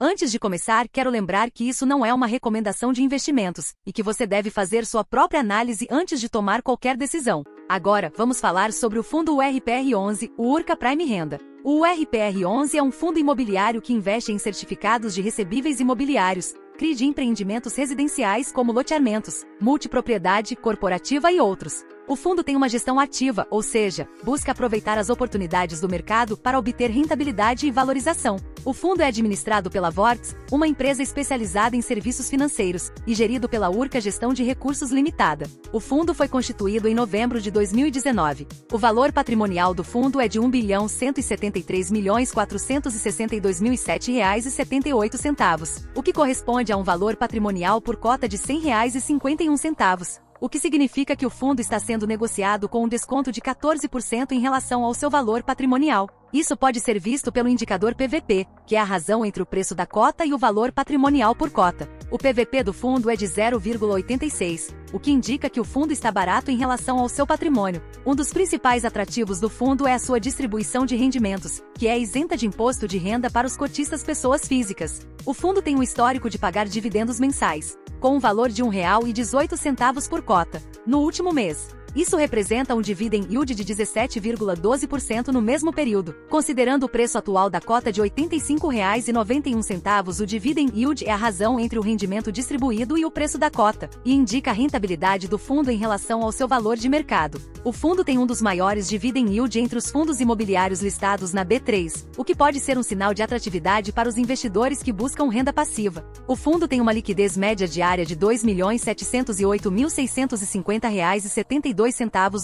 Antes de começar, quero lembrar que isso não é uma recomendação de investimentos, e que você deve fazer sua própria análise antes de tomar qualquer decisão. Agora, vamos falar sobre o fundo URPR11, o Urca Prime Renda. O URPR11 é um fundo imobiliário que investe em certificados de recebíveis imobiliários, CRI de empreendimentos residenciais como loteamentos, multipropriedade, corporativa e outros. O fundo tem uma gestão ativa, ou seja, busca aproveitar as oportunidades do mercado para obter rentabilidade e valorização. O fundo é administrado pela Vortex, uma empresa especializada em serviços financeiros, e gerido pela Urca Gestão de Recursos Limitada. O fundo foi constituído em novembro de 2019. O valor patrimonial do fundo é de R$ 1.173.462.007,78, o que corresponde a um valor patrimonial por cota de R$ 100,51. O que significa que o fundo está sendo negociado com um desconto de 14% em relação ao seu valor patrimonial. Isso pode ser visto pelo indicador PVP, que é a razão entre o preço da cota e o valor patrimonial por cota. O PVP do fundo é de 0,86, o que indica que o fundo está barato em relação ao seu patrimônio. Um dos principais atrativos do fundo é a sua distribuição de rendimentos, que é isenta de imposto de renda para os cotistas pessoas físicas. O fundo tem um histórico de pagar dividendos mensais, com um valor de R$ 1,18 por cota, no último mês. Isso representa um dividend yield de 17,12% no mesmo período. Considerando o preço atual da cota de R$ 85,91, o dividend yield é a razão entre o rendimento distribuído e o preço da cota, e indica a rentabilidade do fundo em relação ao seu valor de mercado. O fundo tem um dos maiores dividend yield entre os fundos imobiliários listados na B3, o que pode ser um sinal de atratividade para os investidores que buscam renda passiva. O fundo tem uma liquidez média diária de R$ 2.708.650,72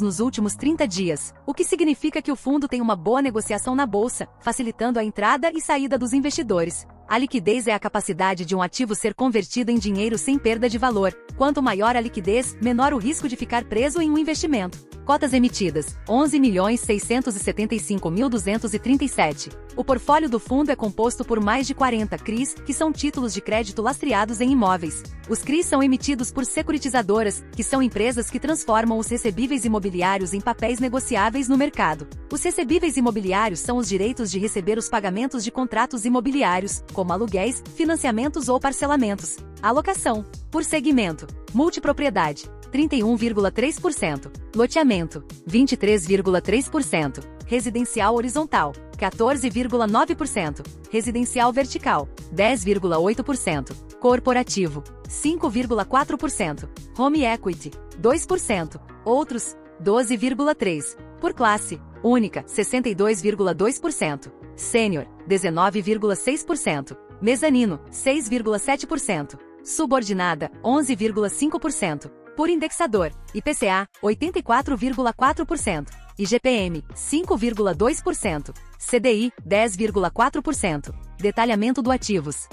nos últimos 30 dias, o que significa que o fundo tem uma boa negociação na bolsa, facilitando a entrada e saída dos investidores. A liquidez é a capacidade de um ativo ser convertido em dinheiro sem perda de valor. Quanto maior a liquidez, menor o risco de ficar preso em um investimento. Cotas emitidas: 11.675.237. O portfólio do fundo é composto por mais de 40 CRIs, que são títulos de crédito lastreados em imóveis. Os CRIs são emitidos por securitizadoras, que são empresas que transformam os recebíveis imobiliários em papéis negociáveis no mercado. Os recebíveis imobiliários são os direitos de receber os pagamentos de contratos imobiliários, como aluguéis, financiamentos ou parcelamentos. Alocação: por segmento: multipropriedade, 31,3%, loteamento, 23,3%, residencial horizontal, 14,9%, residencial vertical, 10,8%, corporativo, 5,4%, home equity, 2%, outros, 12,3%, por classe, única, 62,2%, sênior, 19,6%, mezanino, 6,7%, subordinada, 11,5%, por indexador, IPCA, 84,4%, IGPM, 5,2%, CDI, 10,4%. Detalhamento do ativos.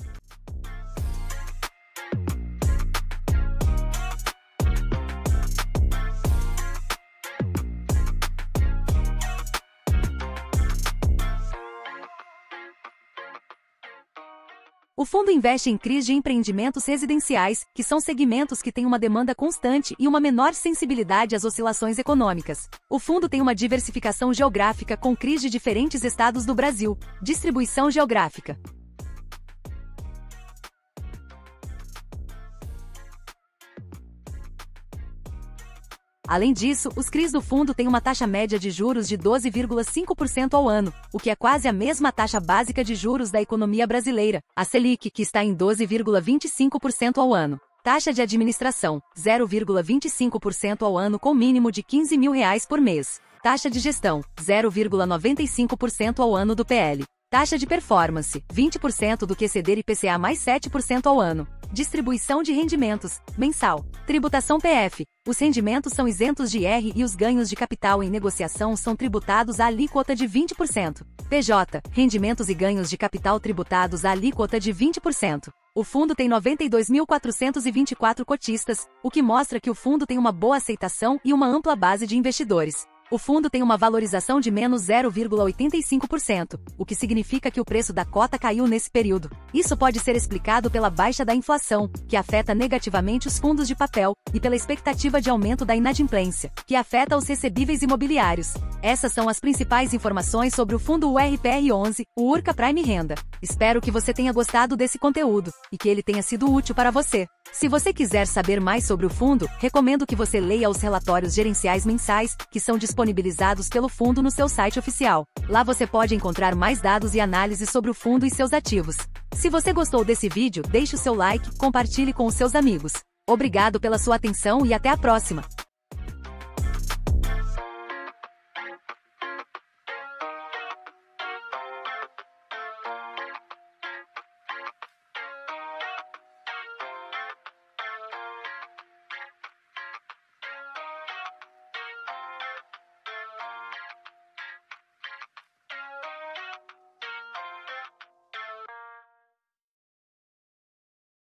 O fundo investe em CRIs de empreendimentos residenciais, que são segmentos que têm uma demanda constante e uma menor sensibilidade às oscilações econômicas. O fundo tem uma diversificação geográfica com CRIs de diferentes estados do Brasil. Distribuição geográfica. Além disso, os CRIs do fundo têm uma taxa média de juros de 12,5% ao ano, o que é quase a mesma taxa básica de juros da economia brasileira, a Selic, que está em 12,25% ao ano. Taxa de administração, 0,25% ao ano com mínimo de R$ 15 mil por mês. Taxa de gestão, 0,95% ao ano do PL. Taxa de performance, 20% do que exceder IPCA mais 7% ao ano. Distribuição de rendimentos, mensal. Tributação PF. Os rendimentos são isentos de IR e os ganhos de capital em negociação são tributados à alíquota de 20%. PJ. Rendimentos e ganhos de capital tributados à alíquota de 20%. O fundo tem 92.424 cotistas, o que mostra que o fundo tem uma boa aceitação e uma ampla base de investidores. O fundo tem uma valorização de menos 0,85%, o que significa que o preço da cota caiu nesse período. Isso pode ser explicado pela baixa da inflação, que afeta negativamente os fundos de papel, e pela expectativa de aumento da inadimplência, que afeta os recebíveis imobiliários. Essas são as principais informações sobre o fundo URPR11, o Urca Prime Renda. Espero que você tenha gostado desse conteúdo, e que ele tenha sido útil para você. Se você quiser saber mais sobre o fundo, recomendo que você leia os relatórios gerenciais mensais, que são disponibilizados pelo fundo no seu site oficial. Lá você pode encontrar mais dados e análises sobre o fundo e seus ativos. Se você gostou desse vídeo, deixe o seu like, compartilhe com os seus amigos. Obrigado pela sua atenção e até a próxima!